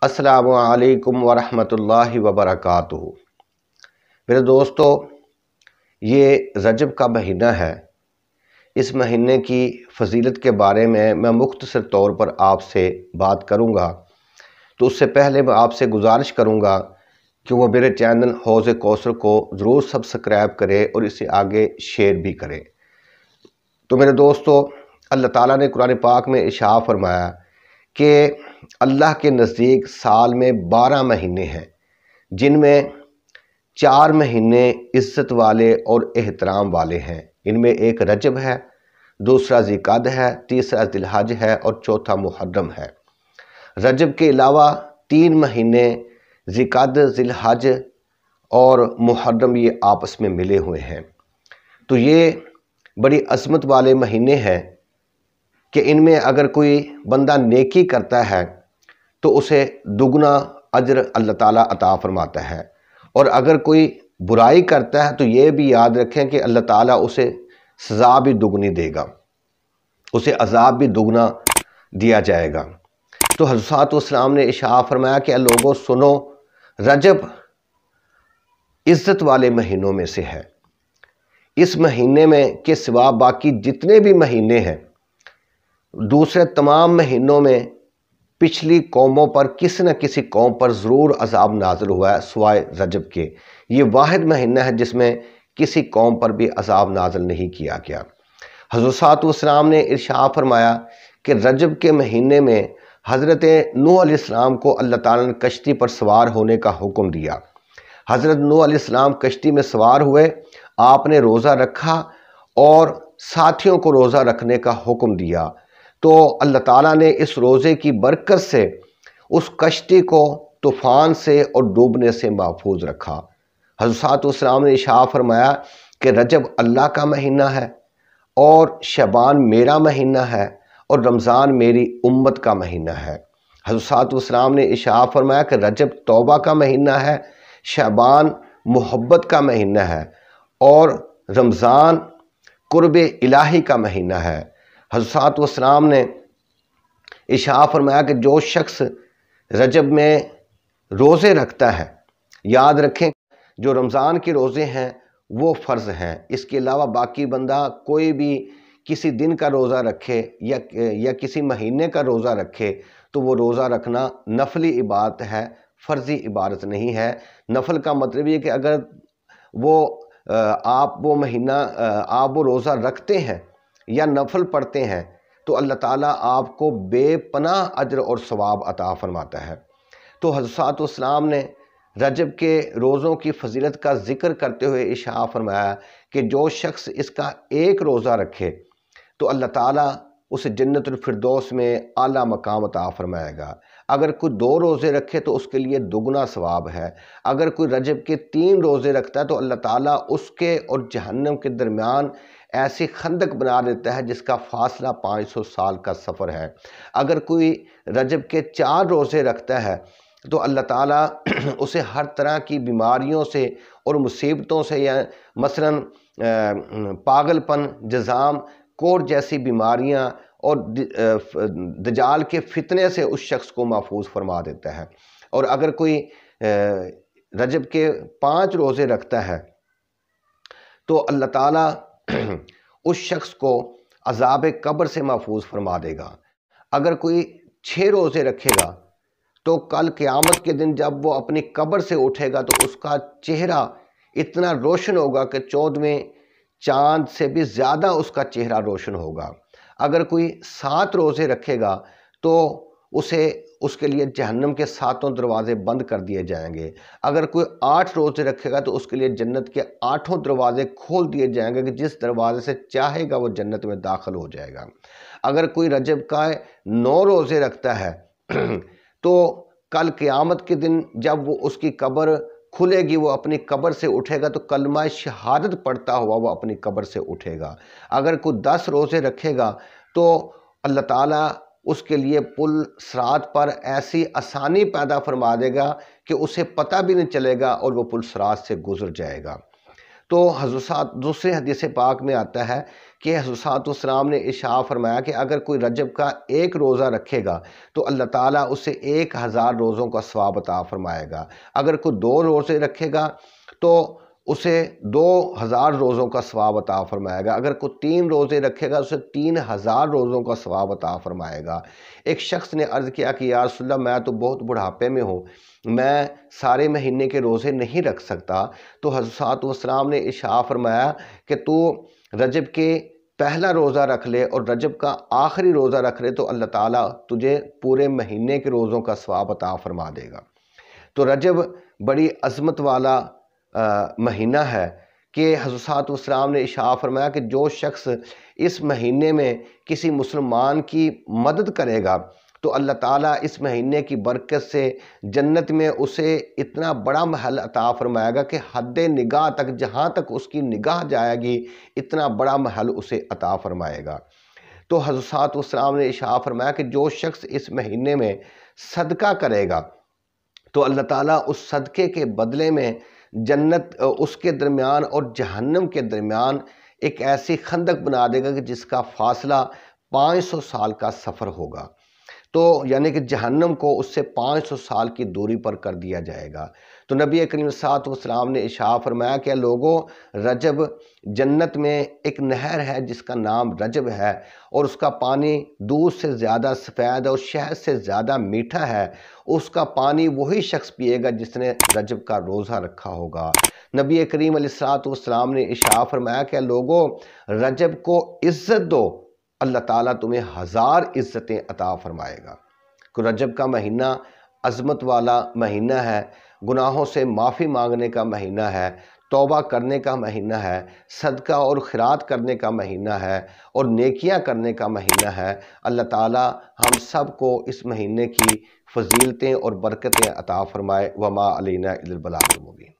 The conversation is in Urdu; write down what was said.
السلام علیکم ورحمۃ اللہ وبرکاتہ۔ میرے دوستو، یہ رجب کا مہینہ ہے۔ اس مہینے کی فضیلت کے بارے میں مختصر طور پر آپ سے بات کروں گا۔ تو اس سے پہلے میں آپ سے گزارش کروں گا کہ وہ میرے چینل حوض کوثر کو ضرور سبسکرائب کرے اور اسے آگے شیئر بھی کرے۔ تو میرے دوستو، اللہ تعالیٰ نے قرآن پاک میں ارشاد فرمایا کہ اللہ کے نزدیک سال میں 12 مہینے ہیں، جن میں 4 مہینے عزت والے اور احترام والے ہیں۔ ان میں ایک رجب ہے، دوسرا ذوالقعدہ ہے، تیسرا ذی الحج ہے اور چوتھا محرم ہے۔ رجب کے علاوہ 3 مہینے ذوالقعدہ، ذی الحج اور محرم یہ آپس میں ملے ہوئے ہیں۔ تو یہ بڑی عظمت والے مہینے ہیں کہ ان میں اگر کوئی بندہ نیکی کرتا ہے تو اسے دگنا اجر اللہ تعالیٰ عطا فرماتا ہے، اور اگر کوئی برائی کرتا ہے تو یہ بھی یاد رکھیں کہ اللہ تعالیٰ اسے سزا بھی دگنی دے گا، اسے عذاب بھی دگنا دیا جائے گا۔ تو حضرت والسلام نے ارشاد فرمایا کہ اے لوگوں سنو، رجب عزت والے مہینوں میں سے ہے۔ اس مہینے میں کے سوا باقی جتنے بھی مہینے ہیں، دوسرے تمام مہینوں میں پچھلی قوموں پر کسی نہ کسی قوم پر ضرور عذاب نازل ہوا ہے سوائے رجب کے۔ یہ واحد مہینہ ہے جس میں کسی قوم پر بھی عذاب نازل نہیں کیا گیا۔ حضرت والسلام نے ارشاد فرمایا کہ رجب کے مہینے میں حضرت نوح علیہ السلام کو اللہ تعالیٰ نے کشتی پر سوار ہونے کا حکم دیا۔ حضرت نوح علیہ السلام کشتی میں سوار ہوئے، آپ نے روزہ رکھا اور ساتھیوں کو روزہ رکھنے کا حکم دیا۔ تو اللہ تعالیٰ نے اس روزے کی برکت سے اس کشتی کو طوفان سے اور ڈوبنے سے محفوظ رکھا۔ حضرت والسلام نے ارشاد فرمایا کہ رجب اللہ کا مہینہ ہے، اور شعبان میرا مہینہ ہے، اور رمضان میری امت کا مہینہ ہے۔ حضرت والسلام نے ارشاد فرمایا کہ رجب توبہ کا مہینہ ہے، شعبان محبت کا مہینہ ہے، اور رمضان قرب الہی کا مہینہ ہے۔ حضرت والسلام نے ارشاد فرمایا کہ جو شخص رجب میں روزے رکھتا ہے، یاد رکھیں جو رمضان کے روزے ہیں وہ فرض ہیں، اس کے علاوہ باقی بندہ کوئی بھی کسی دن کا روزہ رکھے یا کسی مہینے کا روزہ رکھے تو وہ روزہ رکھنا نفلی عبادت ہے، فرضی عبادت نہیں ہے۔ نفل کا مطلب یہ کہ اگر آپ وہ روزہ رکھتے ہیں یا نفل پڑھتے ہیں تو اللہ تعالیٰ آپ کو بے پناہ اجر اور ثواب عطا فرماتا ہے۔ تو حضرت والسلام نے رجب کے روزوں کی فضیلت کا ذکر کرتے ہوئے ارشاد فرمایا کہ جو شخص اس کا ایک روزہ رکھے تو اللہ تعالیٰ اسے جنت الفردوس میں اعلیٰ مقام عطا فرمائے گا۔ اگر کوئی 2 روزے رکھے تو اس کے لیے دگنا ثواب ہے۔ اگر کوئی رجب کے 3 روزے رکھتا ہے تو اللہ تعالیٰ اس کے اور جہنم کے درمیان ایسی خندق بنا دیتا ہے جس کا فاصلہ 500 سال کا سفر ہے۔ اگر کوئی رجب کے 4 روزے رکھتا ہے تو اللہ تعالیٰ اسے ہر طرح کی بیماریوں سے اور مصیبتوں سے، یا مثلاً پاگل پن، جذام، کوڑ جیسی بیماریاں اور دجال کے فتنے سے اس شخص کو محفوظ فرما دیتا ہے۔ اور اگر کوئی رجب کے 5 روزے رکھتا ہے تو اللہ تعالیٰ اس شخص کو عذاب قبر سے محفوظ فرما دے گا۔ اگر کوئی 6 روزے رکھے گا تو کل قیامت کے دن جب وہ اپنی قبر سے اٹھے گا تو اس کا چہرہ اتنا روشن ہوگا کہ 14ویں چاند سے بھی زیادہ اس کا چہرہ روشن ہوگا۔ اگر کوئی 7 روزے رکھے گا تو اس کے لیے جہنم کے 7 دروازے بند کر دیے جائیں گے۔ اگر کوئی 8 روزے رکھے گا تو اس کے لیے جنت کے 8 دروازے کھول دیے جائیں گے کہ جس دروازے سے چاہے گا وہ جنت میں داخل ہو جائے گا۔ اگر کوئی رجب کا 9 روزے رکھتا ہے تو کل قیامت کے دن جب وہ اس کی قبر کھلے گی، وہ اپنی قبر سے اٹھے گا تو کلمہ شہادت پڑھتا ہوا وہ اپنی قبر سے اٹھے گا۔ اگر کوئی 10 روزے رکھے گا تو اللہ تعالیٰ اس کے لیے پل صراط پر ایسی آسانی پیدا فرما دے گا کہ اسے پتہ بھی نہیں چلے گا اور وہ پل صراط سے گزر جائے گا۔ تو حضرت دوسرے حدیث پاک میں آتا ہے کہ حضرت والسلام نے ارشاد فرمایا کہ اگر کوئی رجب کا ایک روزہ رکھے گا تو اللہ تعالیٰ اسے 1000 روزوں کا ثواب عطا فرمائے گا، اگر کوئی 2 روزے رکھے گا تو اسے 2000 روزوں کا ثواب عطا فرمائے گا، اگر کوئی 3 روزے رکھے گا اسے 3000 روزوں کا ثواب عطا فرمائے گا۔ ایک شخص نے عرض کیا کہ یا رسول اللہ میں تو بہت بڑھاپے میں ہوں، میں سارے مہینے کے روزے نہیں رکھ سکتا، تو حضرت والسلام نے ارشاد فرمایا کہ تو رجب کے پہلا روزہ رکھ لے اور رجب کا آخری روزہ رکھ لے تو اللہ تعالیٰ تجھے پورے مہینے کے روزوں کا ثواب عطا فرما دے گا۔ تو رجب بڑی عظمت والا مہینہ ہے کہ حضرت والسلام نے ارشاد فرمایا کہ جو شخص اس مہینے میں کسی مسلمان کی مدد کرے گا تو اللہ تعالیٰ اس مہینے کی برکت سے جنت میں اسے اتنا بڑا محل عطا فرمائے گا کہ حد نگاہ تک، جہاں تک اس کی نگاہ جائے گی اتنا بڑا محل اسے عطا فرمائے گا۔ تو حضرت والسلام نے ارشاد فرمایا کہ جو شخص اس مہینے میں صدقہ کرے گا تو اللہ تعالیٰ اس صدقے کے بدلے میں جنت اس کے درمیان اور جہنم کے درمیان ایک ایسی خندق بنا دے گا کہ جس کا فاصلہ 500 سال کا سفر ہوگا، تو یعنی کہ جہنم کو اس سے 500 سال کی دوری پر کر دیا جائے گا۔ تو نبی کریم صلی اللہ علیہ وسلم نے ارشاد فرمایا کہ لوگوں، رجب جنت میں ایک نہر ہے جس کا نام رجب ہے اور اس کا پانی دودھ سے زیادہ سفید اور شہد سے زیادہ میٹھا ہے، اس کا پانی وہی شخص پیے گا جس نے رجب کا روزہ رکھا ہوگا۔ نبی کریم علیہ السلام نے ارشاد فرمایا کہ لوگوں، رجب کو عزت دو، اللہ تعالیٰ تمہیں 1000 عزتیں عطا فرمائے گا۔ کہ رجب کا مہینہ عظمت والا مہینہ ہے، گناہوں سے معافی مانگنے کا مہینہ ہے، توبہ کرنے کا مہینہ ہے، صدقہ اور خیرات کرنے کا مہینہ ہے اور نیکیاں کرنے کا مہینہ ہے۔ اللہ تعالیٰ ہم سب کو اس مہینے کی فضیلتیں اور برکتیں عطا فرمائے۔ وما علینا الا البلاغ المبین۔